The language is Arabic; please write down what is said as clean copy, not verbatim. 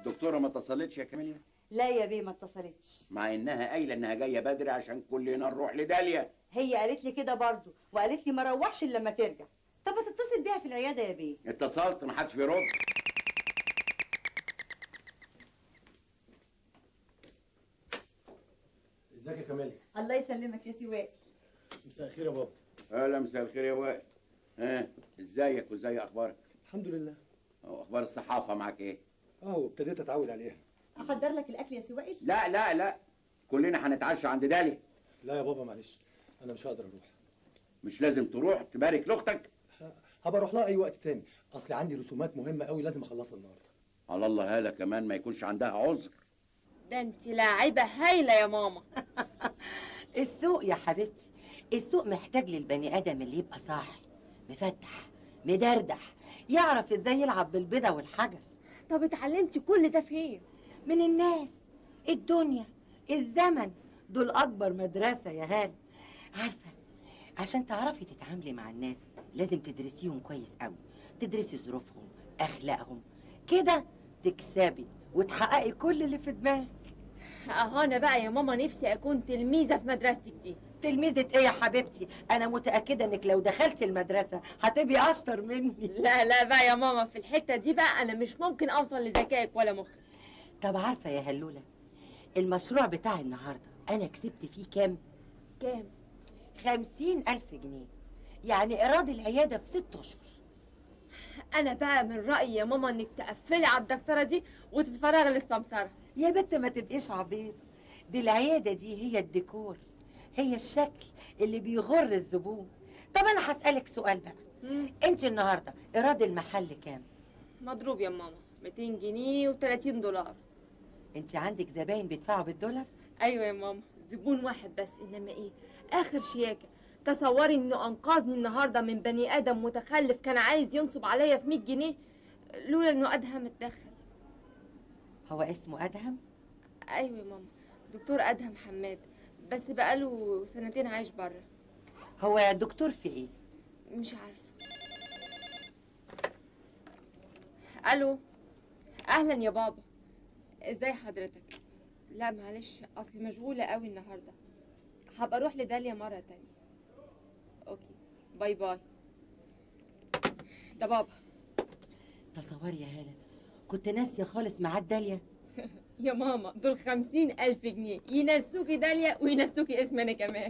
الدكتوره ما اتصلتش يا كاميليا؟ لا يا بيه ما اتصلتش، مع انها قايله انها جايه بدري عشان كلنا نروح لداليا. هي قالت لي كده برضه وقالت لي ما اروحش الا لما ترجع. طب ما تتصل بيها في العياده يا بيه. اتصلت ما حدش بيرد. ازيك يا كمالي؟ الله يسلمك يا سواق. مساء الخير يا بابا. اهلا مساء الخير يا وائل. ها ازيك وازاي اخبارك؟ الحمد لله. اخبار الصحافه معاك ايه؟ ابتديت اتعود عليها. احضر لك الاكل يا سواق؟ لا لا لا، كلنا هنتعشى عند داليا. لا يا بابا معلش، انا مش هقدر اروح. مش لازم تروح تبارك لاختك؟ هبقى اروح لها اي وقت تاني، اصل عندي رسومات مهمه قوي لازم اخلصها النهارده. على الله هاله كمان ما يكونش عندها عذر. ده انت لاعبه هايله يا ماما. السوق يا حبيبتي، السوق محتاج للبني ادم اللي يبقى صاحي مفتح مدردح، يعرف ازاي يلعب بالبيضه والحجر. طب اتعلمتي كل ده فين؟ من الناس، الدنيا، الزمن، دول اكبر مدرسه يا هاني. عارفه، عشان تعرفي تتعاملي مع الناس لازم تدرسيهم كويس قوي، تدرسي ظروفهم، اخلاقهم، كده تكسبي وتحققي كل اللي في دماغك. اهو انا بقى يا ماما نفسي اكون تلميذه في مدرستك دي. تلميذة ايه يا حبيبتي؟ انا متأكدة انك لو دخلتي المدرسة هتبقي اشطر مني. لا بقى يا ماما، في الحتة دي بقى انا مش ممكن اوصل لذكائك ولا مخك. طب عارفة يا هلولة، المشروع بتاعي النهاردة انا كسبت فيه كام؟ كام؟ 50,000 جنيه، يعني ايراد العيادة في 6 اشهر. انا بقى من رأيي يا ماما انك تقفلي على الدكتورة دي وتتفرغي للسمسرة. يا بنت ما تبقيش عبيط، دي العيادة دي هي الديكور، هي الشكل اللي بيغر الزبون. طب انا هسألك سؤال بقى، انت النهارده ايراد المحل كام؟ مضروب يا ماما 200 جنيه و30 دولار. انت عندك زباين بيدفعوا بالدولار؟ ايوه يا ماما، زبون واحد بس، انما ايه اخر شياكه. تصوري انه انقذني النهارده من بني ادم متخلف كان عايز ينصب عليا في 100 جنيه لولا انه ادهم اتدخل. هو اسمه ادهم؟ ايوه يا ماما، دكتور ادهم حماد، بس بقاله 2 عايش بره. هو دكتور في ايه؟ مش عارفه. الو، اهلا يا بابا، ازاي حضرتك؟ لا معلش اصلي مشغوله قوي النهارده، هبقى اروح لداليا مره تانية. اوكي باي باي. ده بابا. تصوري يا هاله، كنت ناسيه خالص ميعاد داليا. يا ماما دول 50,000 جنيه ينسوكي داليا وينسوكي اسمي انا كمان.